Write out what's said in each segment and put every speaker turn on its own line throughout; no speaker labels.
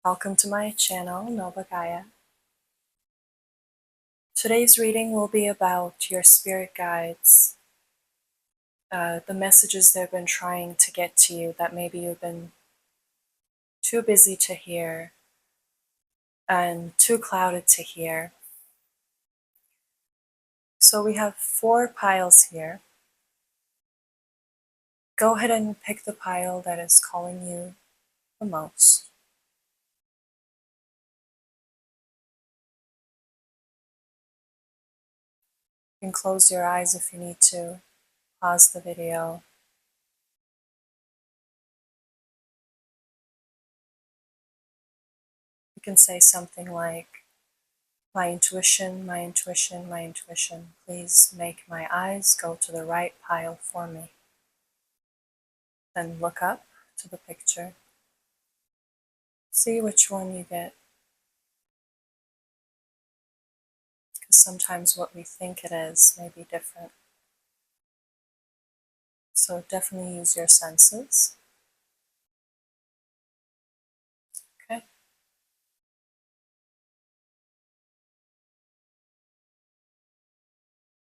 Welcome to my channel, Novagaya. Today's reading will be about your spirit guides, the messages they've been trying to get to you that maybe you've been too busy to hear and too clouded to hear. So we have 4 piles here. Go ahead and pick the pile that is calling you the most. You can close your eyes if you need to. Pause the video. You can say something like, my intuition, my intuition, my intuition, please make my eyes go to the right pile for me. Then look up to the picture. See which one you get. Because sometimes what we think it is may be different. So definitely use your senses. Okay.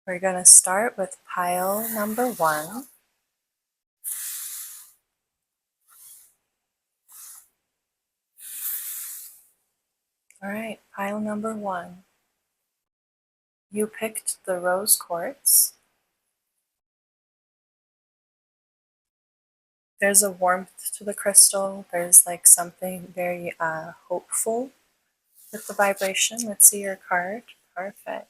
We're going to start with pile number 1. All right, pile number 1. You picked the rose quartz. There's a warmth to the crystal. There's like something very hopeful with the vibration. Let's see your card. Perfect.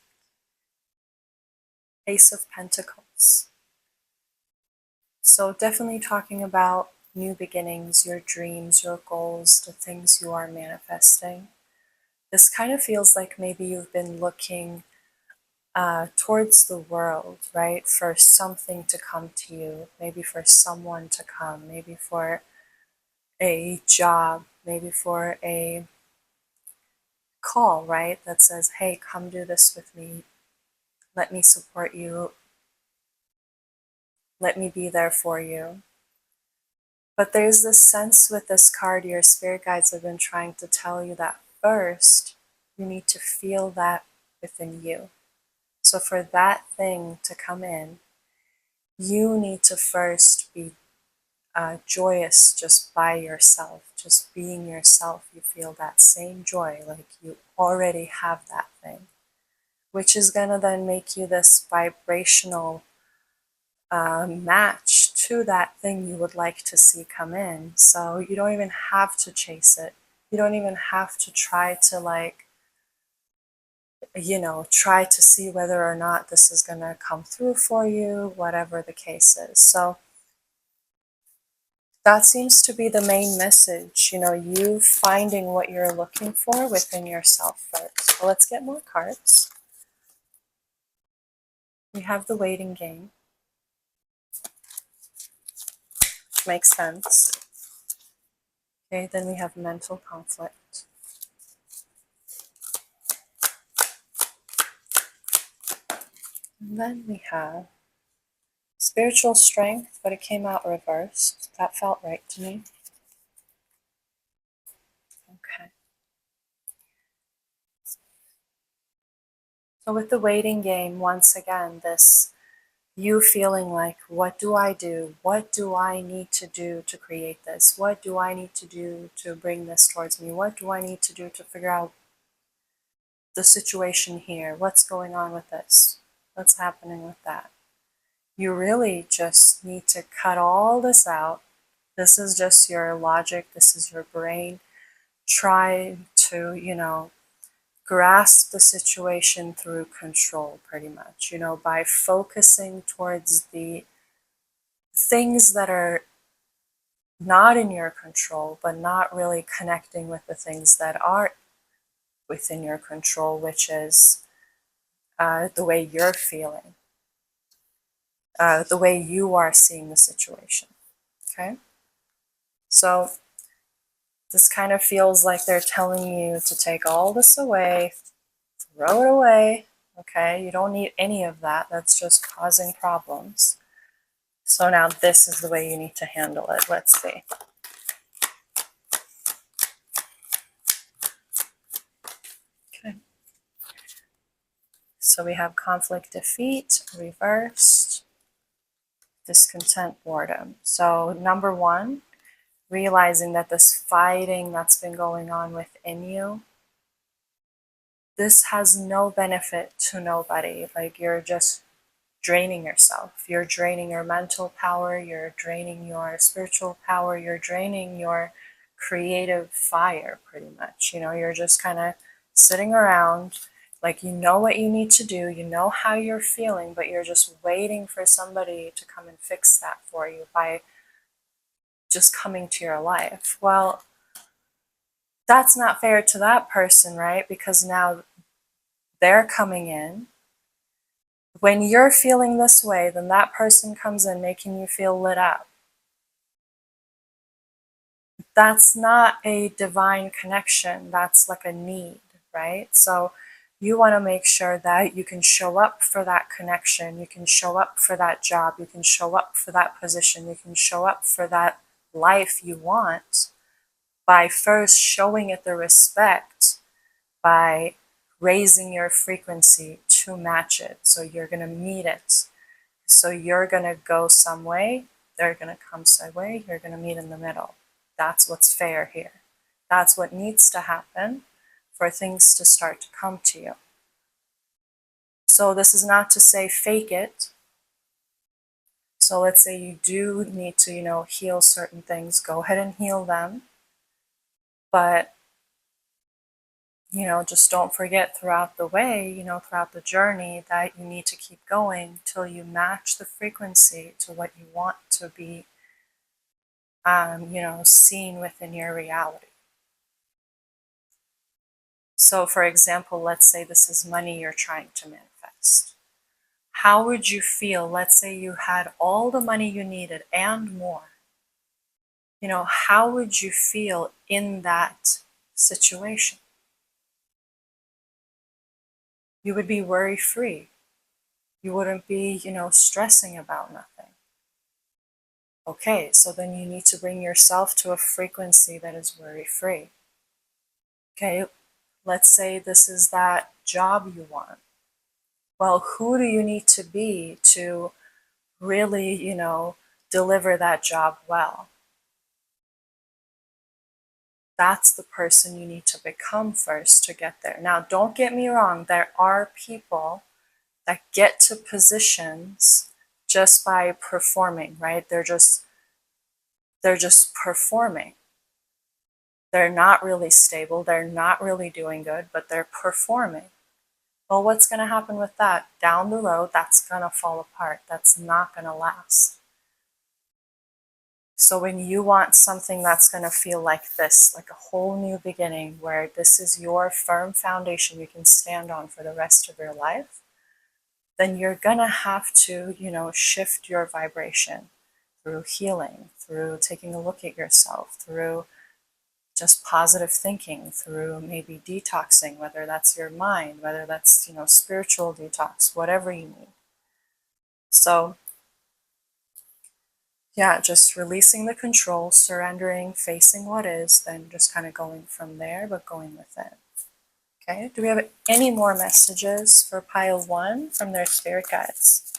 Ace of Pentacles. So definitely talking about new beginnings, your dreams, your goals, the things you are manifesting. This kind of feels like maybe you've been looking towards the world, right? For something to come to you, maybe for someone to come, maybe for a job, maybe for a call, right? That says, hey, come do this with me. Let me support you. Let me be there for you. But there's this sense with this card, your spirit guides have been trying to tell you that first, you need to feel that within you. So for that thing to come in, you need to first be joyous just by yourself, just being yourself. You feel that same joy, like you already have that thing, which is going to then make you this vibrational match to that thing you would like to see come in. So you don't even have to chase it. You don't even have to try to try to see whether or not this is going to come through for you, whatever the case is. So that seems to be the main message, you finding what you're looking for within yourself first. So let's get more cards. We have the waiting game. Makes sense. Okay, then we have mental conflict. And then we have spiritual strength, but it came out reversed. That felt right to me. Okay. So with the waiting game, once again, this you feeling like, what do I do? What do I need to do to create this? What do I need to do to bring this towards me? What do I need to do to figure out the situation here? What's going on with this? What's happening with that? You really just need to cut all this out. This is just your logic. This is your brain. Try to, grasp the situation through control, pretty much, by focusing towards the things that are not in your control, but not really connecting with the things that are within your control, which is the way you're feeling, the way you are seeing the situation. Okay? So this kind of feels like they're telling you to take all this away, throw it away. Okay? You don't need any of that. That's just causing problems. So now this is the way you need to handle it. Let's see. So we have conflict, defeat, reversed, discontent, boredom. So number one, realizing that this fighting that's been going on within you, this has no benefit to nobody. Like, you're just draining yourself. You're draining your mental power, you're draining your spiritual power, you're draining your creative fire, pretty much. You know, you're just kind of sitting around, like, you know what you need to do, you know how you're feeling, but you're just waiting for somebody to come and fix that for you by just coming to your life. Well, that's not fair to that person, right? Because now they're coming in. When you're feeling this way, then that person comes in making you feel lit up. That's not a divine connection. That's like a need, right? So you want to make sure that you can show up for that connection. You can show up for that job. You can show up for that position. You can show up for that life you want by first showing it the respect, by raising your frequency to match it. So you're going to meet it. So you're going to go some way, they're going to come some way, you're going to meet in the middle. That's what's fair here. That's what needs to happen for things to start to come to you. So this is not to say fake it. So let's say you do need to, heal certain things, go ahead and heal them. But just don't forget throughout the way, throughout the journey, that you need to keep going till you match the frequency to what you want to be, seen within your reality. So for example, let's say this is money you're trying to manifest. How would you feel, let's say you had all the money you needed and more? How would you feel in that situation? You would be worry-free. You wouldn't be, stressing about nothing. Okay, so then you need to bring yourself to a frequency that is worry-free. Okay, let's say this is that job you want. Well, who do you need to be to really, deliver that job well? That's the person you need to become first to get there. Now, don't get me wrong, there are people that get to positions just by performing, right? They're just performing. They're not really stable, they're not really doing good, but they're performing. Well, what's going to happen with that? Down the road, that's going to fall apart. That's not going to last. So when you want something that's going to feel like this, like a whole new beginning, where this is your firm foundation you can stand on for the rest of your life, then you're going to have to, shift your vibration through healing, through taking a look at yourself, through just positive thinking, through maybe detoxing, whether that's your mind, whether that's, spiritual detox, whatever you need. So yeah, just releasing the control, surrendering, facing what is, then just kind of going from there, but going within. Okay, do we have any more messages for pile 1 from their spirit guides?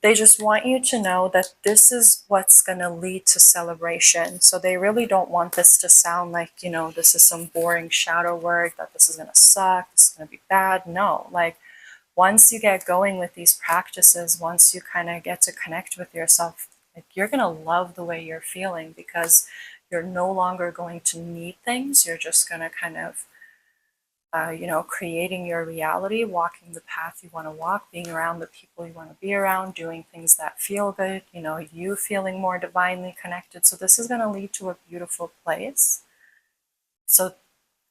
They just want you to know that this is what's going to lead to celebration. So they really don't want this to sound like, this is some boring shadow work, that this is going to suck, this is going to be bad. No, like, once you get going with these practices, once you kind of get to connect with yourself, like, you're going to love the way you're feeling, because you're no longer going to need things. You're just going to kind of, creating your reality, walking the path you want to walk, being around the people you want to be around, doing things that feel good, you feeling more divinely connected. So this is going to lead to a beautiful place. So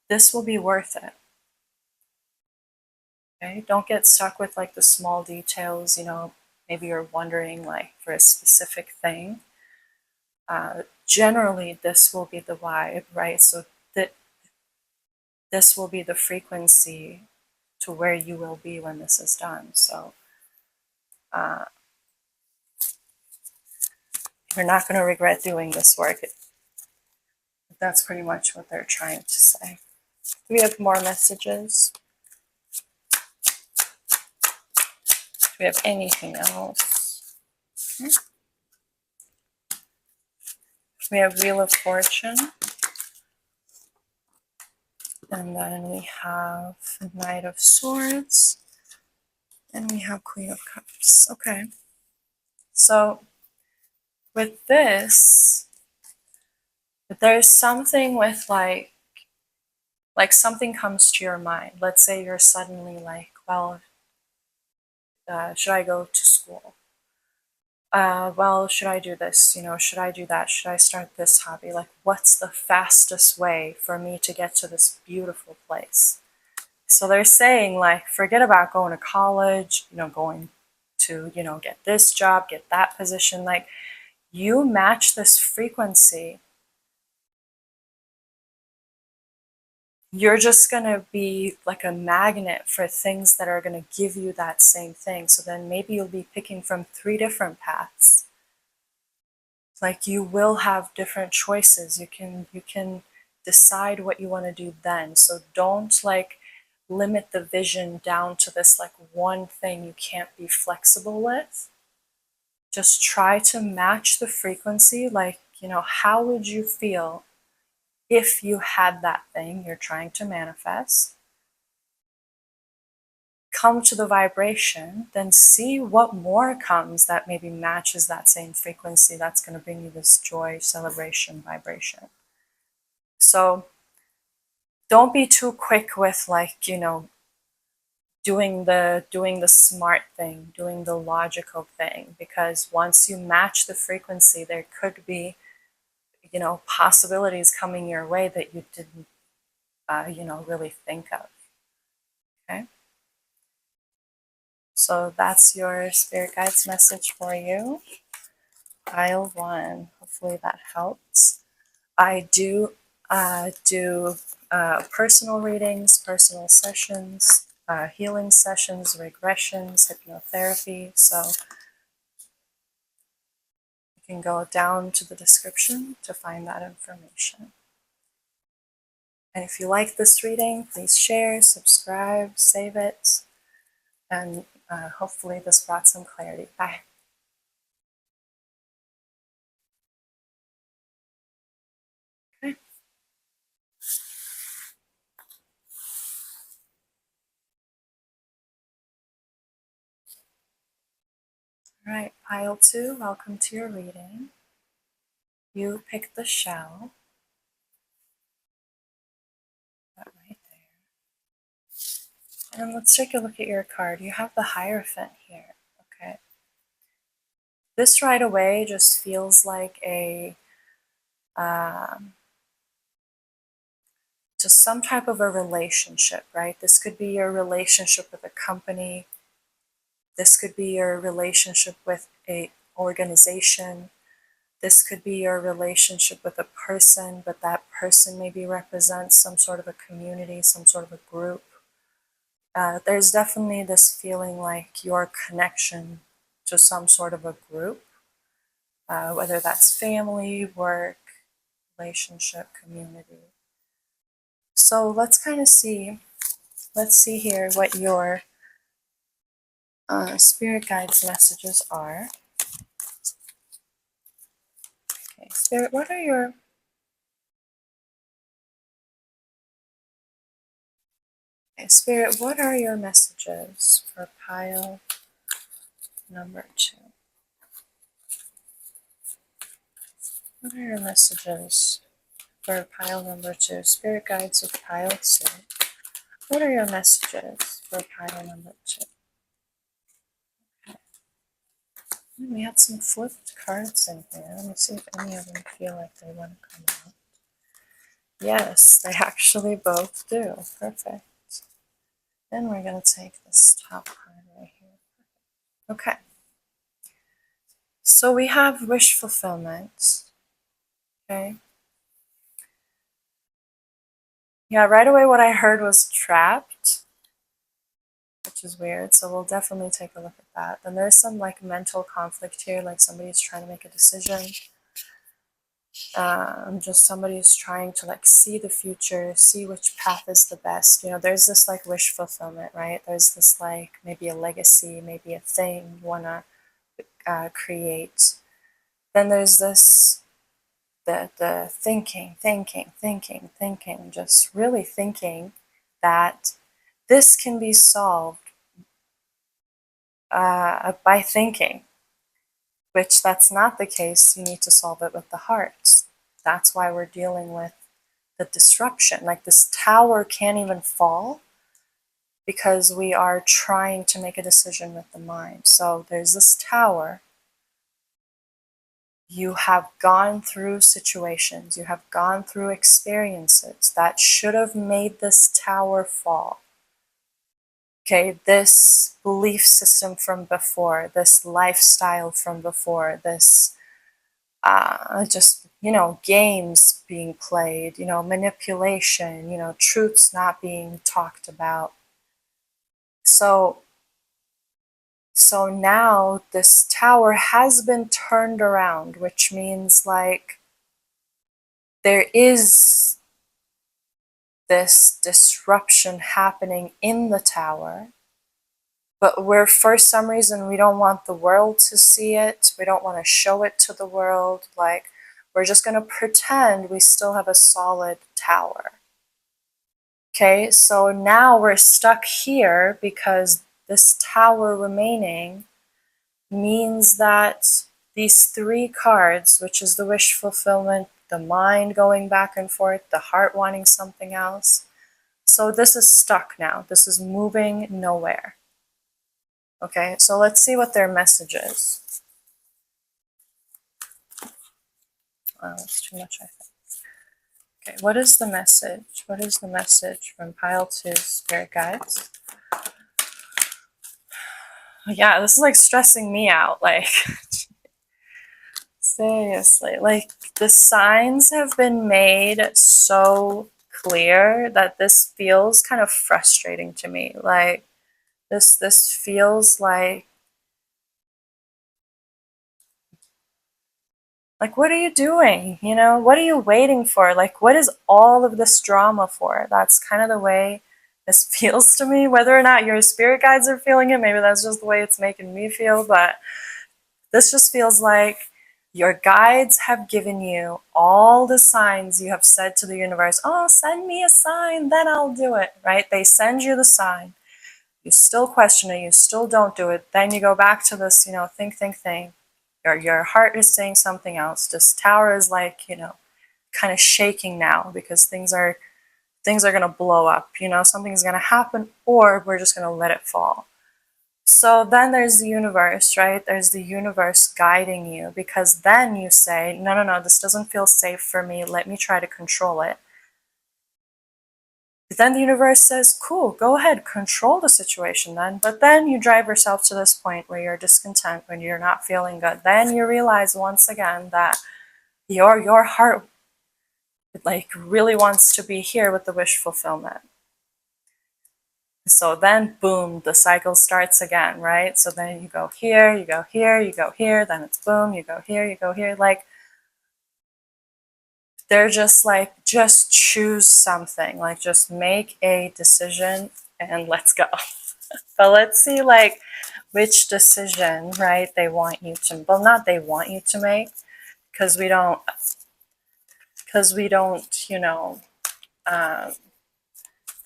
this will be worth it. Okay, don't get stuck with like the small details, maybe you're wondering like for a specific thing. Generally, this will be the vibe, right? So that this will be the frequency to where you will be when this is done. So you're not going to regret doing this work. That's pretty much what they're trying to say. Do we have more messages? we have anything else? We have Wheel of Fortune. And then we have Knight of Swords. And we have Queen of Cups. Okay. So with this, there's something with like something comes to your mind. Let's say you're suddenly like, well, should I go to school? Well, should I do this? Should I do that? Should I start this hobby? Like, what's the fastest way for me to get to this beautiful place? So they're saying, like, forget about going to college, going to, get this job, get that position. Like, you match this frequency, you're just going to be like a magnet for things that are going to give you that same thing. So then maybe you'll be picking from 3 different paths. Like, you will have different choices. You can decide what you want to do then. So don't like limit the vision down to this like one thing you can't be flexible with. Just try to match the frequency. Like, how would you feel if you had that thing you're trying to manifest? Come to the vibration, then see what more comes that maybe matches that same frequency that's going to bring you this joy, celebration, vibration. So don't be too quick with like, doing the smart thing, doing the logical thing, because once you match the frequency, there could be, possibilities coming your way that you didn't, really think of. Okay. So that's your spirit guides message for you. Pile 1. Hopefully that helps. I do personal readings, personal sessions, healing sessions, regressions, hypnotherapy. So you can go down to the description to find that information. And if you like this reading, please share, subscribe, save it, and hopefully this brought some clarity. Bye. Okay. All right, pile 2, welcome to your reading. You pick the shell. That right there. And let's take a look at your card. You have the Hierophant here. Okay. This right away just feels like just some type of a relationship, right? This could be your relationship with a company. This could be your relationship with a organization. This could be your relationship with a person, but that person maybe represents some sort of a community, some sort of a group. There's definitely this feeling like your connection to some sort of a group, whether that's family, work, relationship, community. So let's kind of see, let's see here what your spirit guides messages are. Okay, Spirit, what are your Spirit, what are your messages for pile number 2? What are your messages for pile number 2? Spirit guides of pile 2. What are your messages for pile number 2? Okay. We had some flipped cards in here. Let me see if any of them feel like they want to come out. Yes, they actually both do. Perfect. Then we're going to take this top card right here. Okay. So we have wish fulfillment. Okay. Yeah, right away what I heard was trapped, which is weird. So we'll definitely take a look at that. Then there's some like mental conflict here, like somebody's trying to make a decision. Just somebody who's trying to like see the future, see which path is the best. There's this like wish fulfillment, right? There's this like maybe a legacy, maybe a thing you want to create. Then there's this the thinking, just really thinking that this can be solved by thinking, which that's not the case. You need to solve it with the heart. That's why we're dealing with the disruption. Like this tower can't even fall because we are trying to make a decision with the mind. So there's this tower. You have gone through situations, you have gone through experiences that should have made this tower fall. Okay, this belief system from before, this lifestyle from before, this just, games being played, manipulation, truths not being talked about. So now this tower has been turned around, which means like there is this disruption happening in the tower, but for some reason we don't want the world to see it. We don't want to show it to the world. Like we're just going to pretend we still have a solid tower. Okay, so now we're stuck here because this tower remaining means that these three cards, which is the wish fulfillment, the mind going back and forth, the heart wanting something else. So this is stuck now. This is moving nowhere. Okay, so let's see what their message is. Oh, that's too much, I think. Okay, what is the message? What is the message from pile 2 spirit guides? Yeah, this is like stressing me out. Like, seriously, like the signs have been made so clear that this feels kind of frustrating to me. Like this feels like what are you doing? What are you waiting for? Like what is all of this drama for? That's kind of the way this feels to me. Whether or not your spirit guides are feeling it, maybe that's just the way it's making me feel, but this just feels like your guides have given you all the signs. You have said to the universe, oh, send me a sign, then I'll do it, right? They send you the sign. You still question it. You still don't do it. Then you go back to this, think. Your heart is saying something else. This tower is like, kind of shaking now because things are going to blow up. Something's going to happen, or we're just going to let it fall. So then there's the universe, right? There's the universe guiding you, because then you say, no, this doesn't feel safe for me. Let me try to control it. But then the universe says, cool, go ahead, control the situation then. But then you drive yourself to this point where you're discontent, when you're not feeling good. Then you realize once again that your heart like really wants to be here with the wish fulfillment. So then, boom, the cycle starts again, right? So then you go here, you go here, you go here, then it's boom, you go here, you go here. Like, they're just like, just choose something. Like, just make a decision and let's go. But let's see, like, which decision, right, they want you to, well, not they want you to make, because we don't,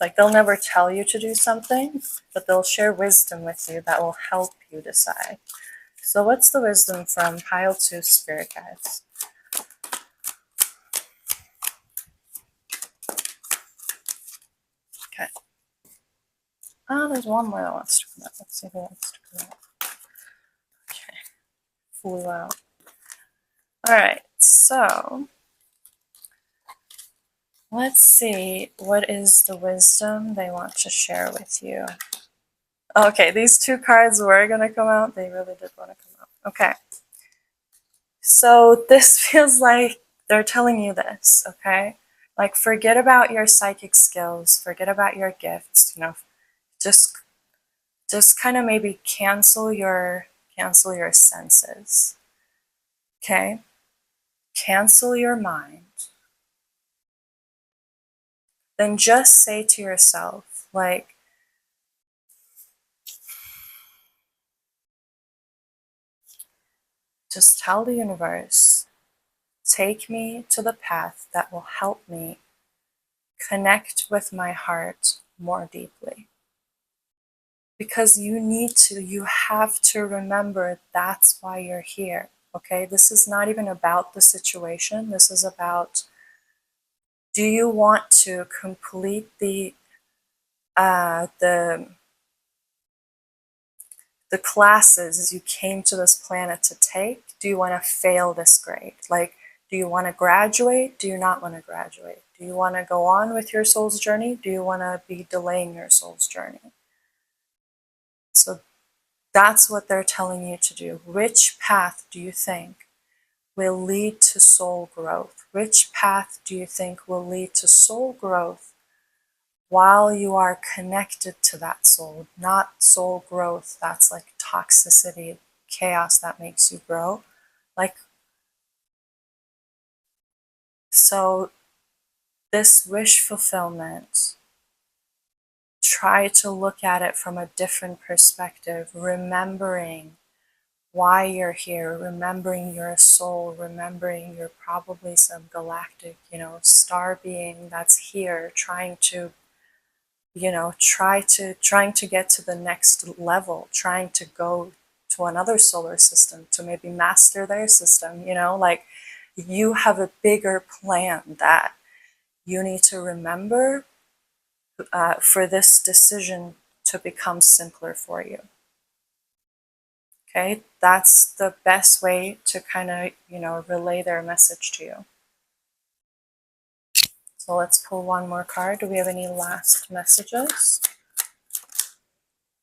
like they'll never tell you to do something, but they'll share wisdom with you that will help you decide. So what's the wisdom from pile 2 spirit guides? Okay. Oh, there's one more that wants to come out. Let's see who wants to come out. Okay. Flew out. All right. So let's see, what is the wisdom they want to share with you? Okay, these 2 cards were going to come out. They really did want to come out. Okay. So this feels like they're telling you this, okay? Like, forget about your psychic skills, forget about your gifts, just kind of maybe cancel your senses. Okay? cancel your mind, then just say to yourself, like, just tell the universe, take me to the path that will help me connect with my heart more deeply. Because you have to remember that's why you're here. Okay, this is not even about the situation. This is about, do you want to complete uh, the the classes you came to this planet to take? Do you want to fail this grade? Like, do you want to graduate? Do you not want to graduate? Do you want to go on with your soul's journey? Do you want to be delaying your soul's journey? So that's what they're telling you to do. Which path do you think will lead to soul growth? Which path do you think will lead to soul growth while you are connected to that soul? Not soul growth that's like toxicity, chaos that makes you grow. Like, so this wish fulfillment, try to look at it from a different perspective, remembering why you're here, remembering you're a soul, remembering you're probably some galactic, star being that's here trying to, trying to get to the next level, trying to go to another solar system to maybe master their system, like, you have a bigger plan that you need to remember for this decision to become simpler for you. Okay, that's the best way to kind of, relay their message to you. So let's pull one more card. Do we have any last messages?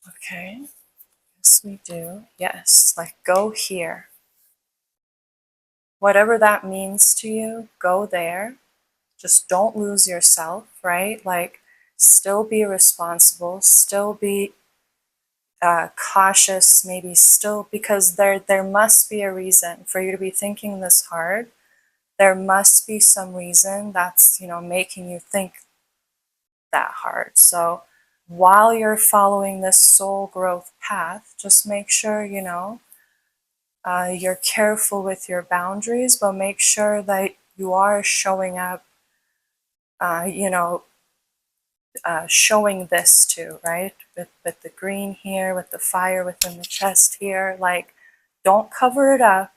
Okay, yes, we do. Yes, like, go here. Whatever that means to you, go there. Just don't lose yourself, right? Like, still be responsible, still be cautious, maybe still, because there must be a reason for you to be thinking this hard. There must be some reason that's, making you think that hard. So while you're following this soul growth path, just make sure, you're careful with your boundaries, but make sure that you are showing up, uh, you know, showing this too, right? With the green here, with the fire within the chest here, like, don't cover it up,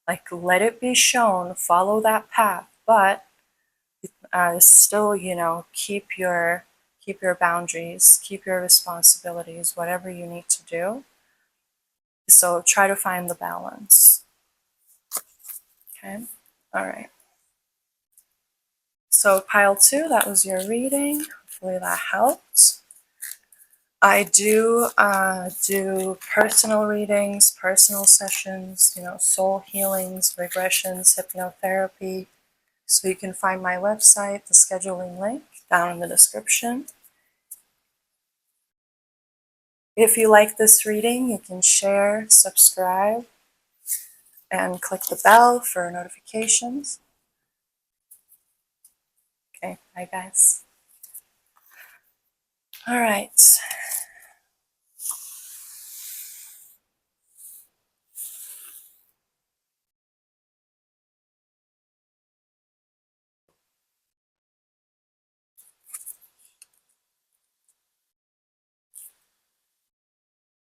like, let it be shown, follow that path, but still, keep your boundaries, keep your responsibilities, whatever you need to do. So try to find the balance. Okay, all right. So pile 2, that was your reading. Hopefully that helped. I do do personal readings, personal sessions, soul healings, regressions, hypnotherapy. So you can find my website, the scheduling link, down in the description. If you like this reading, you can share, subscribe, and click the bell for notifications. Okay, bye guys. All right.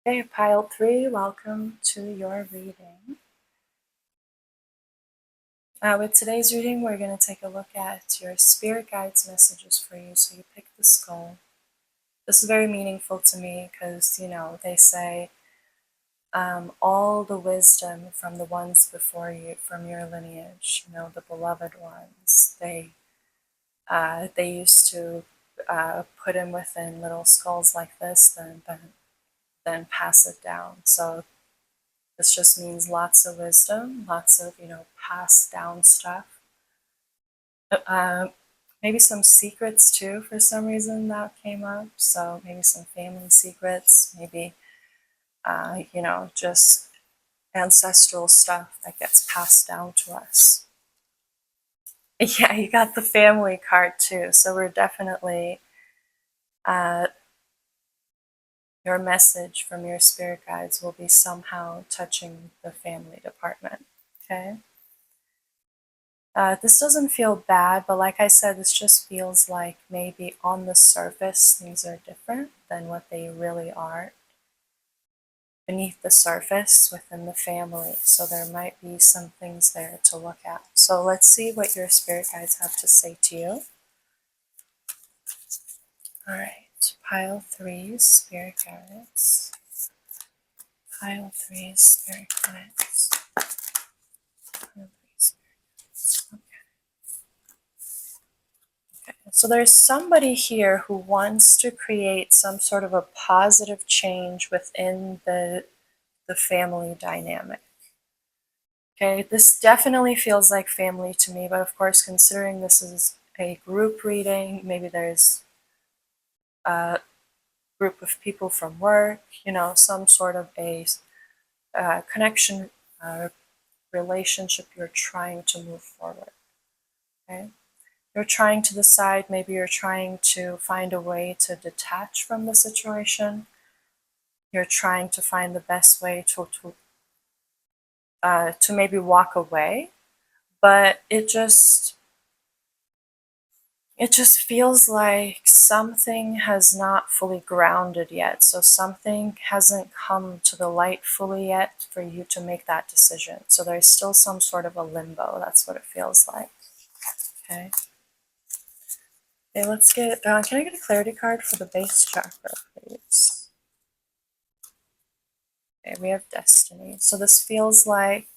Okay, pile 3, welcome to your reading. With today's reading, we're going to take a look at your spirit guides messages for you. So you pick the skull. This is very meaningful to me because, they say all the wisdom from the ones before you, from your lineage, the beloved ones, they used to put them within little skulls like this, then pass it down. So this just means lots of wisdom, lots of, passed down stuff. Maybe some secrets too, for some reason that came up. So maybe some family secrets, maybe, just ancestral stuff that gets passed down to us. Yeah, you got the family card too. So we're definitely, uh, your message from your spirit guides will be somehow touching the family department. Okay. This doesn't feel bad, but like I said, this just feels like maybe on the surface things are different than what they really are beneath the surface within the family. So there might be some things there to look at. So let's see what your spirit guides have to say to you. All right, pile 3, spirit guides. Pile 3, spirit guides. Pile 3, spirit guides. Okay. So there's somebody here who wants to create some sort of a positive change within the family dynamic. Okay, this definitely feels like family to me, but of course, considering this is a group reading, maybe there's a group of people from work, some sort of a connection, relationship you're trying to move forward. Okay, you're trying to decide, maybe you're trying to find a way to detach from the situation. You're trying to find the best way to maybe walk away, but it just feels like something has not fully grounded yet. So something hasn't come to the light fully yet for you to make that decision. So there's still some sort of a limbo. That's what it feels like. Okay. Okay, let's get, can I get a clarity card for the base chakra, please? Okay, we have destiny. So this feels like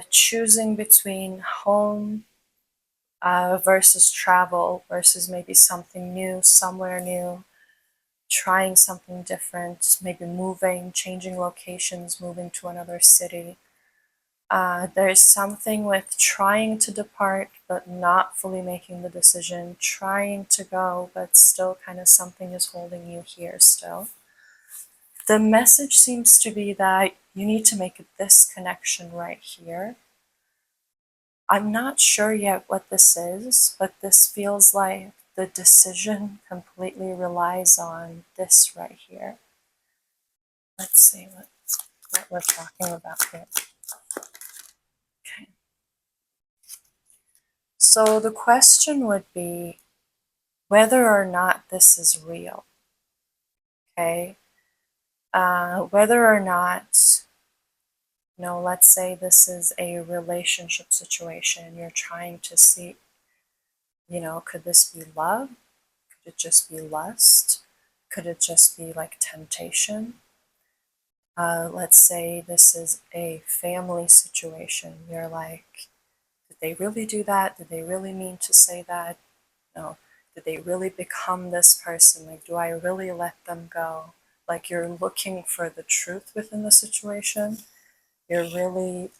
choosing between home versus travel versus maybe something new, somewhere new, trying something different, maybe moving, changing locations, moving to another city. There's something with trying to depart but not fully making the decision, trying to go but still kind of something is holding you here still. The message seems to be that you need to make this connection right here. I'm not sure yet what this is, but this feels like the decision completely relies on this right here. Let's see what we're talking about here. Okay. So the question would be whether or not this is real. Okay. Whether or not, let's say this is a relationship situation. You're trying to see, could this be love? Could it just be lust? Could it just be like temptation? Let's say this is a family situation. You're like, did they really do that? Did they really mean to say that? No. Did they really become this person? Like, do I really let them go? Like, you're looking for the truth within the situation. You're really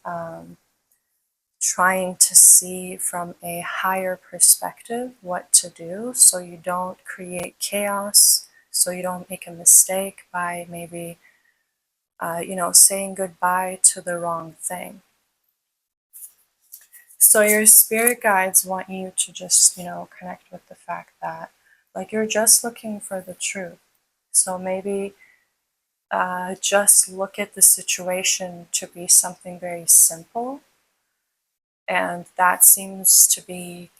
trying to see from a higher perspective what to do so you don't create chaos, so you don't make a mistake by maybe, saying goodbye to the wrong thing. So your spirit guides want you to just, connect with the fact that, like, you're just looking for the truth. So maybe just look at the situation to be something very simple. And that seems to be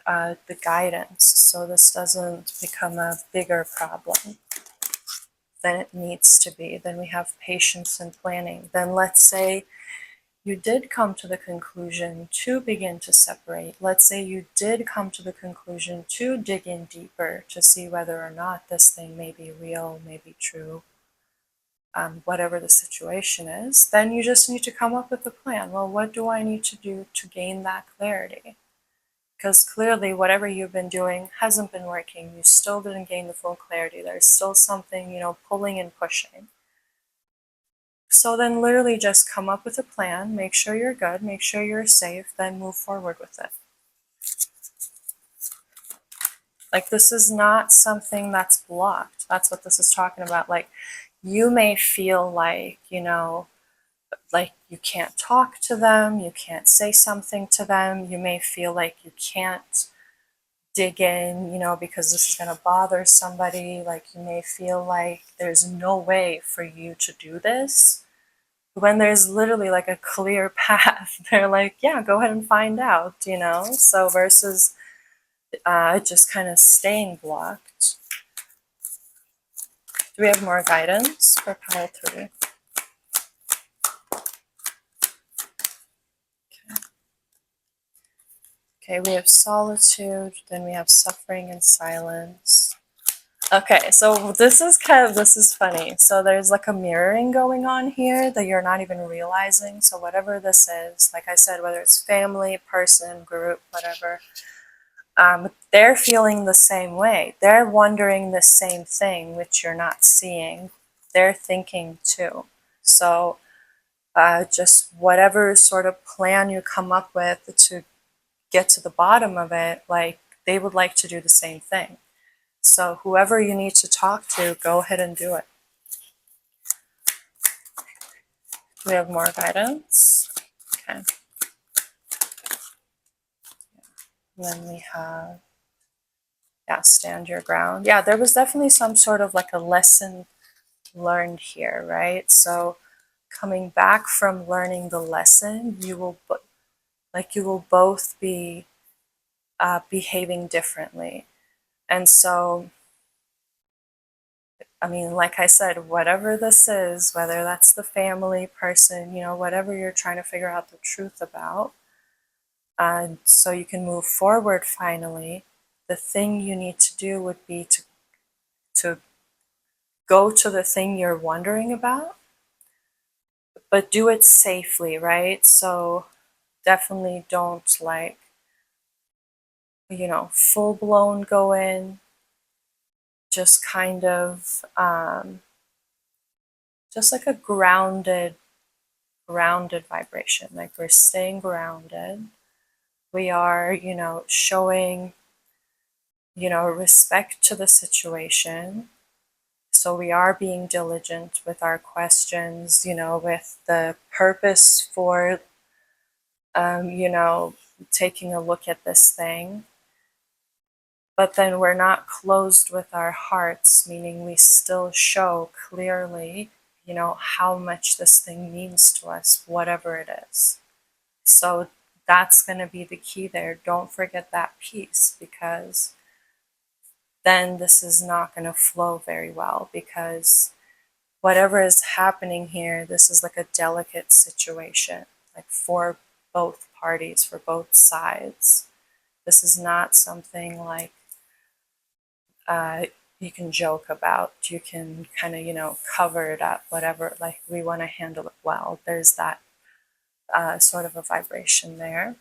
the guidance. So this doesn't become a bigger problem than it needs to be. Then we have patience and planning. Then let's say you did come to the conclusion to begin to separate. Let's say you did come to the conclusion to dig in deeper to see whether or not this thing may be real, may be true, whatever the situation is. Then you just need to come up with a plan. Well, what do I need to do to gain that clarity? Because clearly whatever you've been doing hasn't been working. You still didn't gain the full clarity. There's still something, pulling and pushing. So then literally just come up with a plan, make sure you're good, make sure you're safe, then move forward with it. Like, this is not something that's blocked. That's what this is talking about. Like, you may feel like, like you can't talk to them, you can't say something to them, you may feel like you can't dig in, because this is going to bother somebody, like you may feel like there's no way for you to do this, when there's literally like a clear path. They're like, yeah, go ahead and find out, so versus just kind of staying blocked. Do we have more guidance for pile 3? Okay, we have solitude, then we have suffering and silence. Okay, so this is funny. So there's like a mirroring going on here that you're not even realizing. So whatever this is, like I said, whether it's family, person, group, whatever, they're feeling the same way. They're wondering the same thing, which you're not seeing. They're thinking too. So just whatever sort of plan you come up with to get to the bottom of it, like they would like to do the same thing. So whoever you need to talk to, go ahead and do it. We have more guidance. Okay. And then we have, yeah, stand your ground. Yeah, there was definitely some sort of like a lesson learned here, right? So coming back from learning the lesson, you will both be behaving differently. And so, I mean, like I said, whatever this is, whether that's the family, person, whatever you're trying to figure out the truth about, so you can move forward finally, the thing you need to do would be to go to the thing you're wondering about, but do it safely, right? So definitely don't full blown go in, just kind of, just like a grounded vibration. Like we're staying grounded. We are, showing, respect to the situation. So we are being diligent with our questions, with the purpose for, taking a look at this thing. But then we're not closed with our hearts, meaning we still show clearly, how much this thing means to us, whatever it is. So that's going to be the key there. Don't forget that piece, because then this is not going to flow very well, because whatever is happening here, this is like a delicate situation, like for both parties, for both sides. This is not something like you can joke about, you can kind of, cover it up, whatever, like we want to handle it well. There's that sort of a vibration there.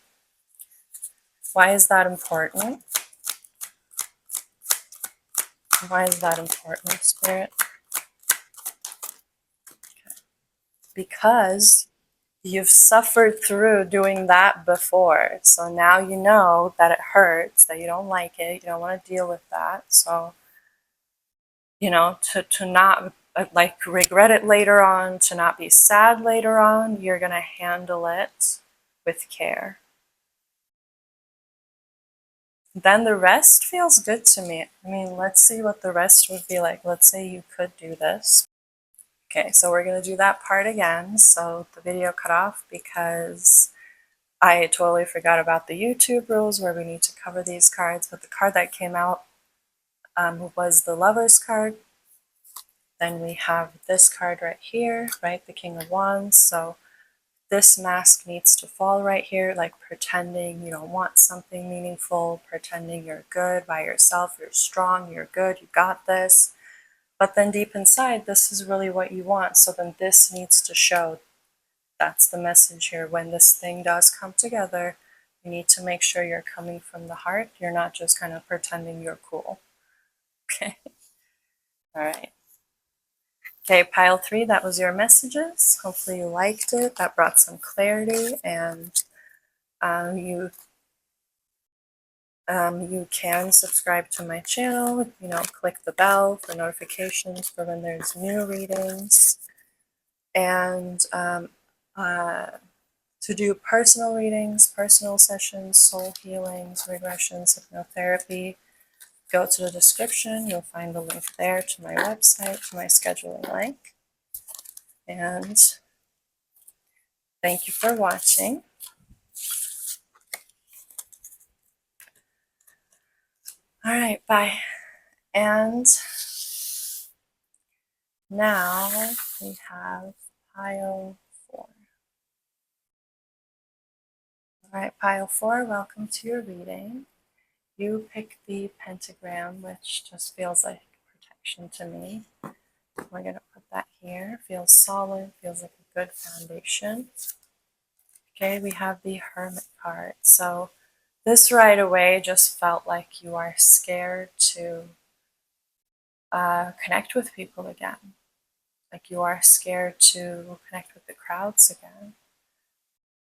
Why is that important? Why is that important, Spirit? Because you've suffered through doing that before. So now you know that it hurts, that you don't like it, you don't want to deal with that. So, to not like regret it later on, to not be sad later on, you're going to handle it with care. Then the rest feels good to me. I mean, let's see what the rest would be like. Let's say you could do this. Okay, so we're going to do that part again. So the video cut off because I totally forgot about the YouTube rules where we need to cover these cards, but the card that came out was the Lover's card. Then we have this card right here, right, the King of Wands. So this mask needs to fall right here, like pretending you don't want something meaningful, pretending you're good by yourself, you're strong, you're good, you got this. But then deep inside, this is really what you want. So then this needs to show. That's the message here. When this thing does come together, you need to make sure you're coming from the heart. You're not just kind of pretending you're cool. Okay. All right. Okay, pile 3, that was your messages. Hopefully you liked it. That brought some clarity, and you can subscribe to my channel. Click the bell for notifications for when there's new readings. And to do personal readings, personal sessions, soul healings, regressions, hypnotherapy, go to the description. You'll find the link there to my website, to my scheduling link. And thank you for watching. All right, bye. And now we have pile 4. All right, pile 4, welcome to your reading. You pick the pentagram, which just feels like protection to me. We're going to put that here. Feels solid, feels like a good foundation. Okay, we have the Hermit card. So this right away just felt like you are scared to connect with people again. Like you are scared to connect with the crowds again.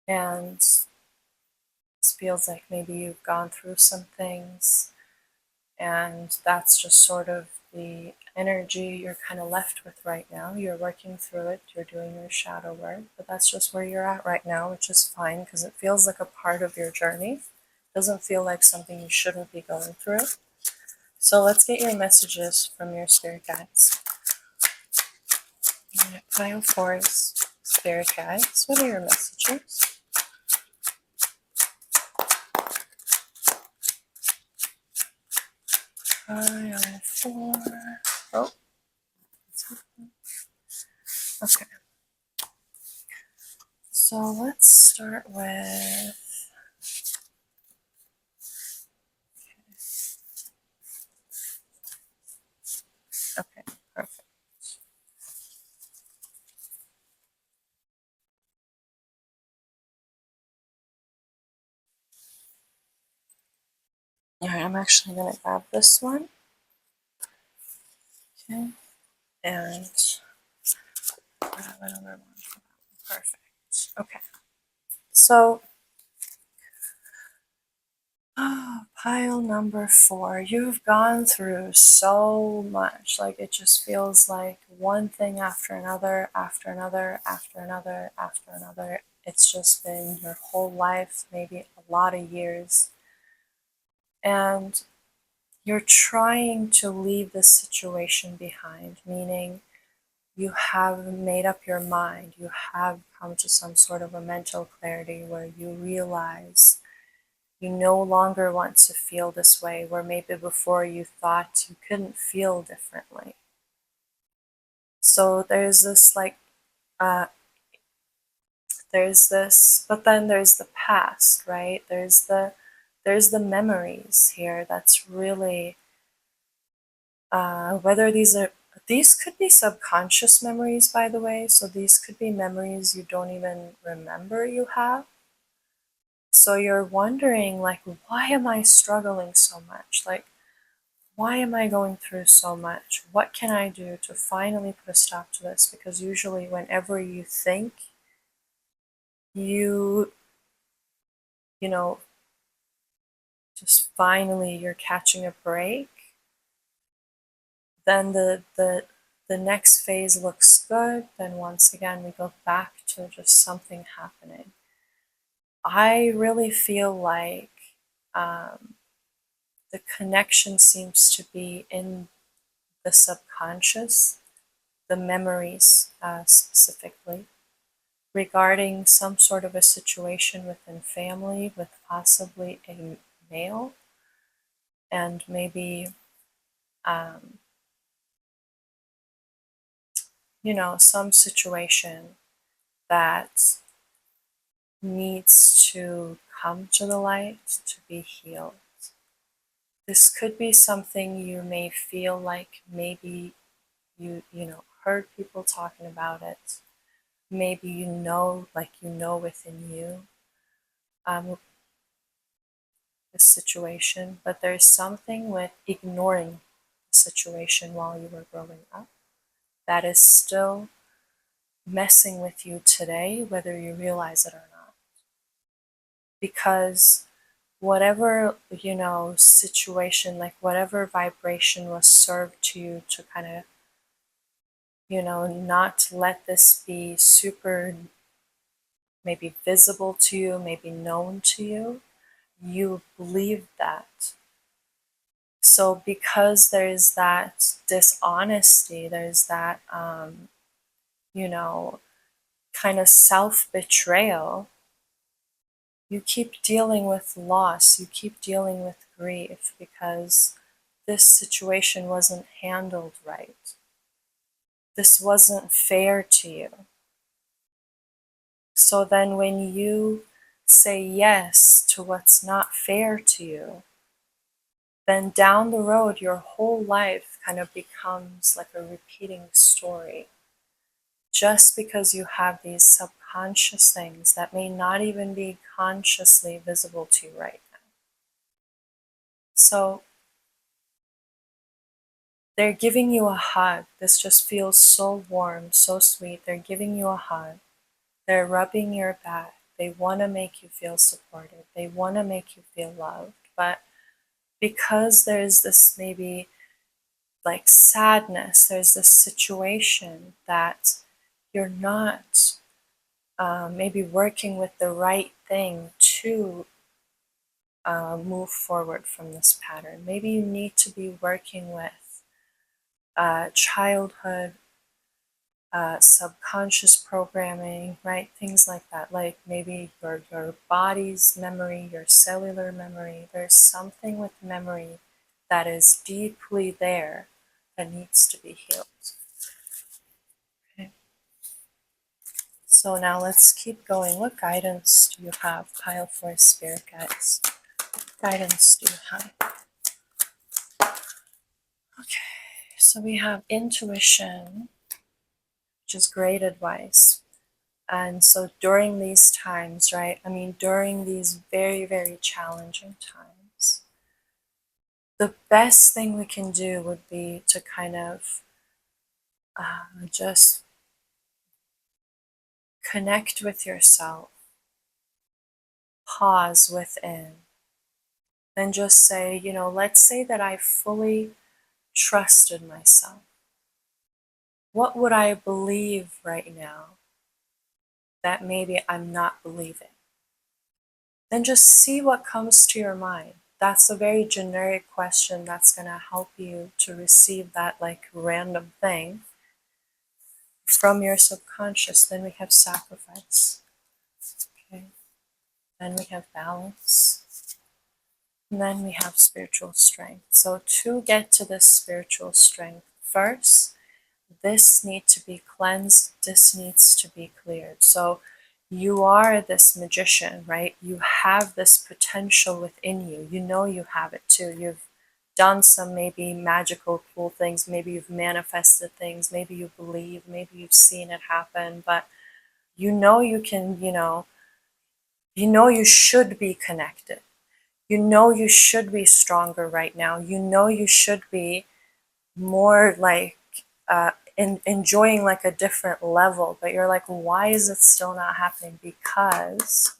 And this feels like maybe you've gone through some things, and that's just sort of the energy you're kind of left with right now. You're working through it, you're doing your shadow work, but that's just where you're at right now, which is fine because it feels like a part of your journey. It doesn't feel like something you shouldn't be going through. So let's get your messages from your spirit guides. Pile 4 is spirit guides. What are your messages? Pile 4. Oh, okay. So let's start with. Okay, perfect. All right, I'm actually going to grab this one. Okay, and grab another one. Perfect. Okay, so pile number 4. You've gone through so much. Like it just feels like one thing after another, after another, after another, after another. It's just been your whole life, maybe a lot of years. And you're trying to leave this situation behind, meaning you have made up your mind, you have come to some sort of a mental clarity where you realize you no longer want to feel this way, where maybe before you thought you couldn't feel differently. So there's this there's this, but then there's the past, right? There's the memories here. That's really whether these could be subconscious memories, by the way. So these could be memories you don't even remember you have. So you're wondering, like, why am I struggling so much? Like, why am I going through so much? What can I do to finally put a stop to this? Because usually whenever you think you know, just finally you're catching a break, then the next phase looks good. Then once again, we go back to just something happening. I really feel like the connection seems to be in the subconscious, the memories specifically, regarding some sort of a situation within family with possibly a male, and maybe, some situation that needs to come to the light to be healed. This could be something you may feel like maybe you heard people talking about it. Maybe within you the situation, but there's something with ignoring the situation while you were growing up that is still messing with you today, whether you realize it or not. Because whatever, situation, like whatever vibration was served to you to kind of, not let this be super maybe visible to you, maybe known to you, you believe that. So because there's that dishonesty, there's that, you know, kind of self-betrayal, you keep dealing with loss, you keep dealing with grief because this situation wasn't handled right. This wasn't fair to you. So then when you say yes to what's not fair to you, then down the road, your whole life kind of becomes like a repeating story. Just because you have these subconscious things that may not even be consciously visible to you right now. So they're giving you a hug. This just feels so warm, so sweet. They're giving you a hug. They're rubbing your back. They want to make you feel supported. They want to make you feel loved. But because there's this maybe like sadness, there's this situation that you're not maybe working with the right thing to move forward from this pattern. Maybe you need to be working with childhood subconscious programming, right? Things like that, like maybe your body's memory, your cellular memory. There's something with memory that is deeply there that needs to be healed. Okay. So now let's keep going. What guidance do you have, pile for spirit guides? What guidance do you have? Okay, so we have intuition, which is great advice. And so during these times, right, I mean, during these very, very challenging times, the best thing we can do would be to kind of just connect with yourself, pause within, and just say, you know, let's say that I fully trusted myself. What would I believe right now that maybe I'm not believing? Then just see what comes to your mind. That's a very generic question that's going to help you to receive that like random thing from your subconscious. Then we have sacrifice. Okay. Then we have balance. And then we have spiritual strength. So to get to this spiritual strength, first, this needs to be cleansed. This needs to be cleared. So you are this magician, right? You have this potential within you. You know you have it too. You've done some maybe magical, cool things. Maybe you've manifested things. Maybe you believe. Maybe you've seen it happen. But you know you can, you know you should be connected. You know you should be stronger right now. You know you should be more like enjoying like a different level, but you're like, why is it still not happening? Because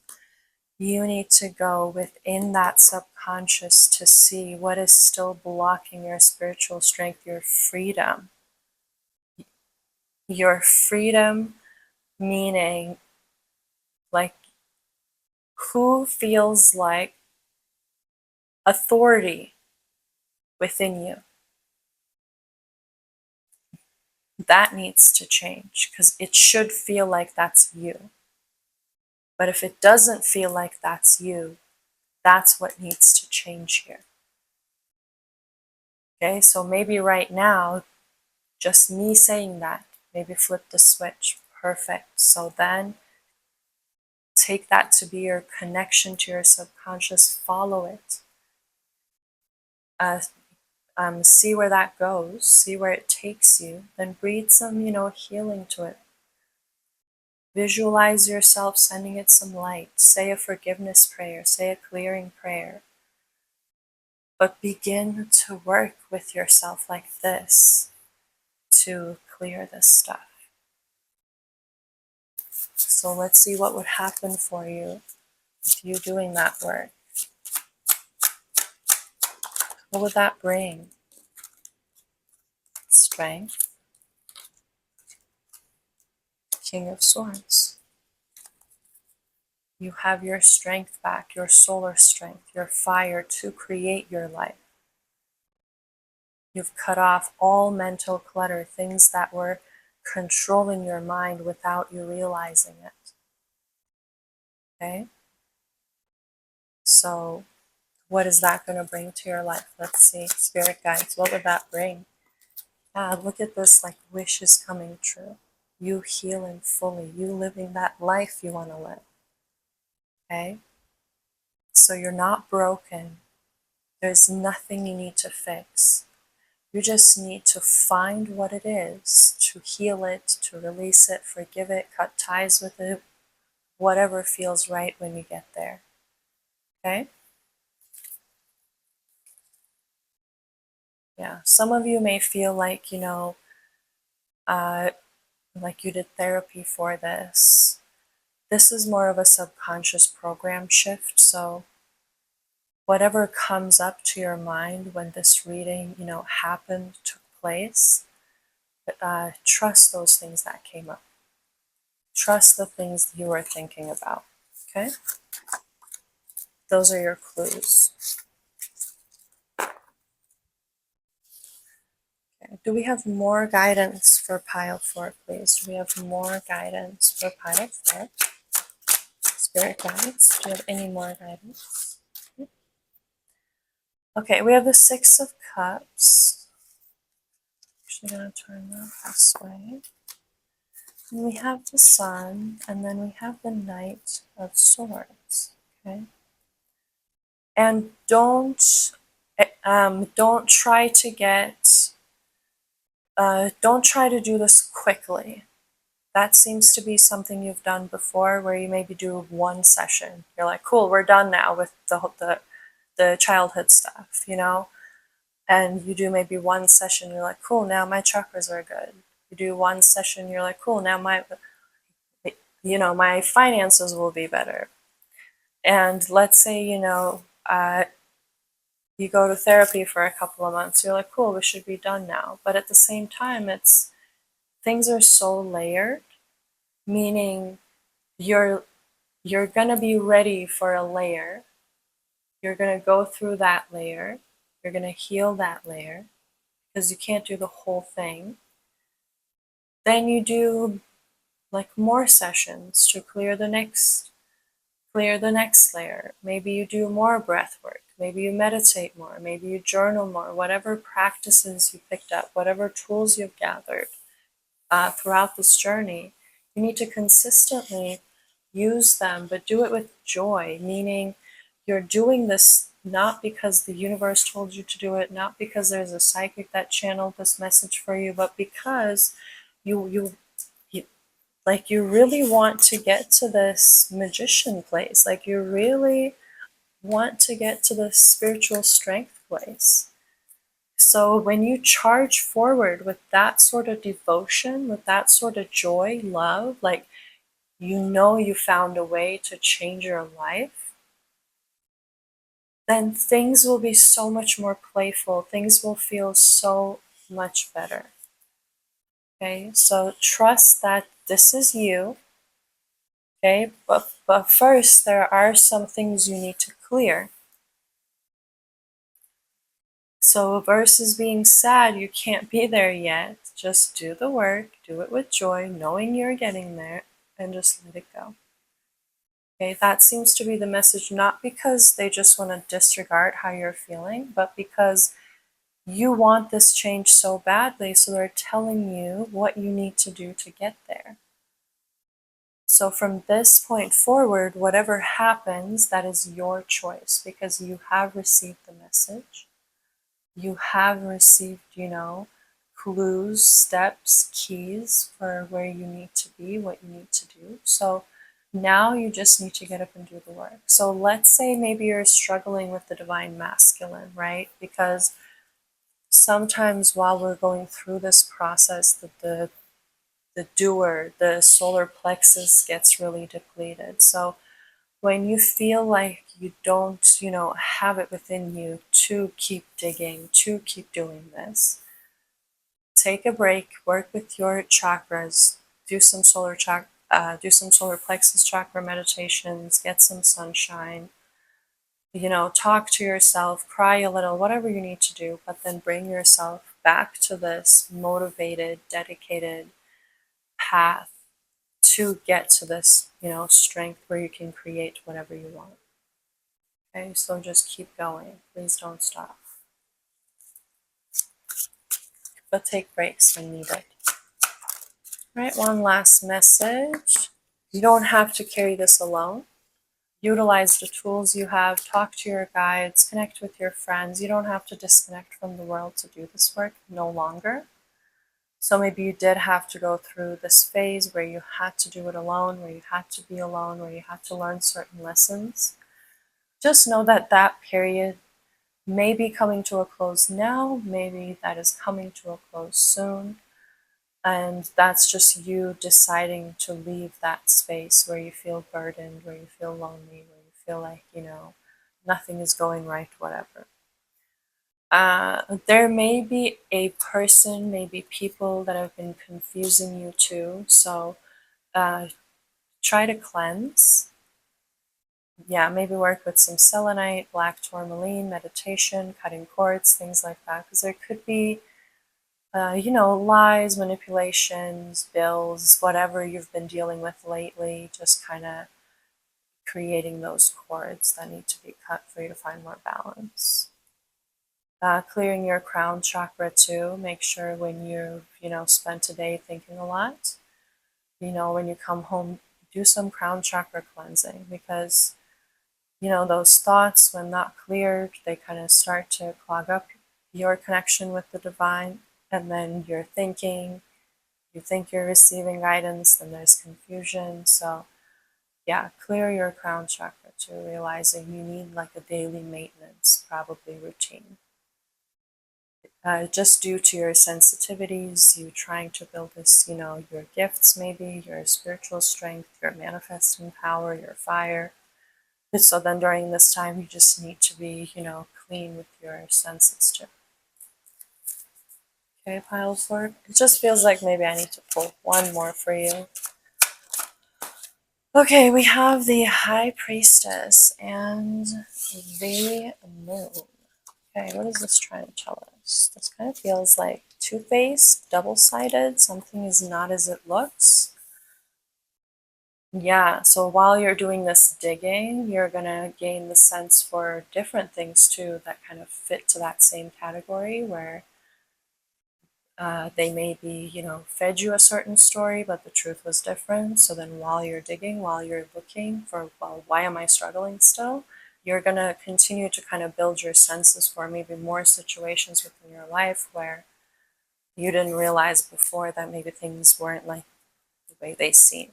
you need to go within that subconscious to see what is still blocking your spiritual strength, your freedom. Your freedom, meaning like who feels like authority within you. That needs to change because it should feel like that's you. But if it doesn't feel like that's you, that's what needs to change here. Okay, so maybe right now, just me saying that, maybe flip the switch. Perfect. So then take that to be your connection to your subconscious, follow it. See where that goes, see where it takes you, then breathe some, healing to it. Visualize yourself sending it some light. Say a forgiveness prayer, say a clearing prayer. But begin to work with yourself like this to clear this stuff. So let's see what would happen for you if you doing that work. What would that bring? Strength. King of Swords. You have your strength back, your solar strength, your fire to create your life. You've cut off all mental clutter, things that were controlling your mind without you realizing it. Okay? So, what is that going to bring to your life? Let's see. Spirit guides, what would that bring? Look at this, like wishes coming true. You healing fully, you living that life you want to live. Okay? So you're not broken. There's nothing you need to fix. You just need to find what it is, to heal it, to release it, forgive it, cut ties with it, whatever feels right when you get there. Okay? Yeah. Some of you may feel like, like you did therapy for this. This is more of a subconscious program shift. So whatever comes up to your mind when this reading, happened, took place, trust those things that came up. Trust the things you are thinking about. Okay? Those are your clues. Okay. Do we have more guidance for pile 4, please? Do we have more guidance for pile 4? Spirit guides. Do you have any more guidance? Okay, we have the 6 of Cups. Actually, going to turn that this way. And we have the Sun, and then we have the Knight of Swords. Okay, and don't try to don't try to do this quickly. That seems to be something you've done before, where you maybe do one session. You're like, cool, we're done now with the childhood stuff, and you do maybe one session, you're like, cool, now my chakras are good. You do one session, you're like, cool, now my finances will be better. And let's say, you go to therapy for a couple of months, you're like, cool, we should be done now. But at the same time, things are so layered, meaning you're gonna be ready for a layer. You're gonna go through that layer. You're gonna heal that layer, because you can't do the whole thing. Then you do like more sessions to clear the next layer. Maybe you do more breath work. Maybe you meditate more. Maybe you journal more. Whatever practices you picked up, whatever tools you've gathered throughout this journey, you need to consistently use them, but do it with joy, meaning you're doing this not because the universe told you to do it, not because there's a psychic that channeled this message for you, but because you like you really want to get to this magician place. Like you really want to get to the spiritual strength place. So when you charge forward with that sort of devotion, with that sort of joy, love, like you found a way to change your life, then things will be so much more playful. Things will feel so much better. Okay, so trust that this is you. Okay, but first there are some things you need to clear. So versus being sad, you can't be there yet. Just do the work, do it with joy, knowing you're getting there, and just let it go. Okay, that seems to be the message, not because they just want to disregard how you're feeling, but because you want this change so badly, so they're telling you what you need to do to get there. So from this point forward, whatever happens, that is your choice, because you have received the message. You have received, clues, steps, keys for where you need to be, what you need to do. So now you just need to get up and do the work. So let's say maybe you're struggling with the divine masculine, right? Because sometimes while we're going through this process, the doer, the solar plexus gets really depleted. So when you feel like you don't, have it within you to keep digging, to keep doing this, take a break, work with your chakras, do some solar do some solar plexus chakra meditations, get some sunshine, talk to yourself, cry a little, whatever you need to do, but then bring yourself back to this motivated, dedicated path to get to this, strength where you can create whatever you want. Okay, so just keep going. Please don't stop. But take breaks when needed. All right, one last message. You don't have to carry this alone. Utilize the tools you have, talk to your guides, connect with your friends. You don't have to disconnect from the world to do this work no longer. So maybe you did have to go through this phase where you had to do it alone, where you had to be alone, where you had to learn certain lessons. Just know that that period may be coming to a close now, maybe that is coming to a close soon. And that's just you deciding to leave that space where you feel burdened, where you feel lonely, where you feel like, nothing is going right, whatever. There may be a person, maybe people that have been confusing you too. So try to cleanse. Yeah, maybe work with some selenite, black tourmaline, meditation, cutting quartz, things like that. Because there could be lies, manipulations, bills, whatever you've been dealing with lately, just kind of creating those cords that need to be cut for you to find more balance. Clearing your crown chakra too. Make sure when you've, spent a day thinking a lot, when you come home, do some crown chakra cleansing because, those thoughts, when not cleared, they kind of start to clog up your connection with the divine. And then you're thinking, you think you're receiving guidance, then there's confusion. So yeah, clear your crown chakra too, realizing you need like a daily maintenance, probably routine. Just due to your sensitivities, you trying to build this, your gifts maybe, your spiritual strength, your manifesting power, your fire. So then during this time, you just need to be, clean with your senses too. Okay, pile 4. It just feels like maybe I need to pull one more for you. Okay, we have the High Priestess and the Moon. Okay, what is this trying to tell us? This kind of feels like two-faced, double-sided. Something is not as it looks. Yeah, so while you're doing this digging, you're going to gain the sense for different things too that kind of fit to that same category where they may be, fed you a certain story, but the truth was different. So then while you're digging, while you're looking for, well, why am I struggling still? You're going to continue to kind of build your senses for maybe more situations within your life where you didn't realize before that maybe things weren't like the way they seemed.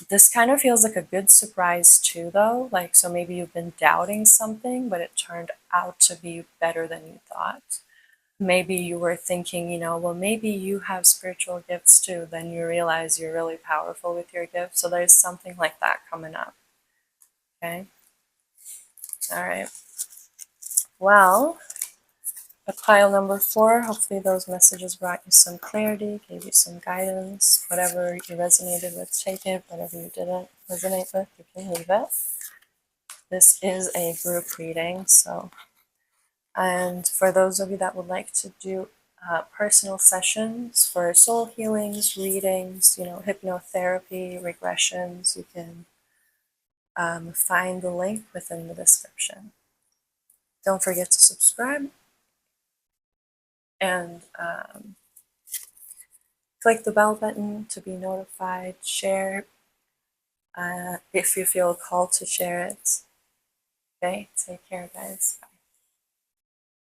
This kind of feels like a good surprise too, though. Like, so maybe you've been doubting something, but it turned out to be better than you thought. Maybe you were thinking, well, maybe you have spiritual gifts too. Then you realize you're really powerful with your gifts. So there's something like that coming up. Okay. All right. Well, at pile number 4, hopefully those messages brought you some clarity, gave you some guidance. Whatever you resonated with, take it. Whatever you didn't resonate with, you can leave it. This is a group reading, so. And for those of you that would like to do personal sessions for soul healings, readings, hypnotherapy, regressions, you can find the link within the description. Don't forget to subscribe and click the bell button to be notified. Share if you feel called to share it. Okay, take care, guys. Bye.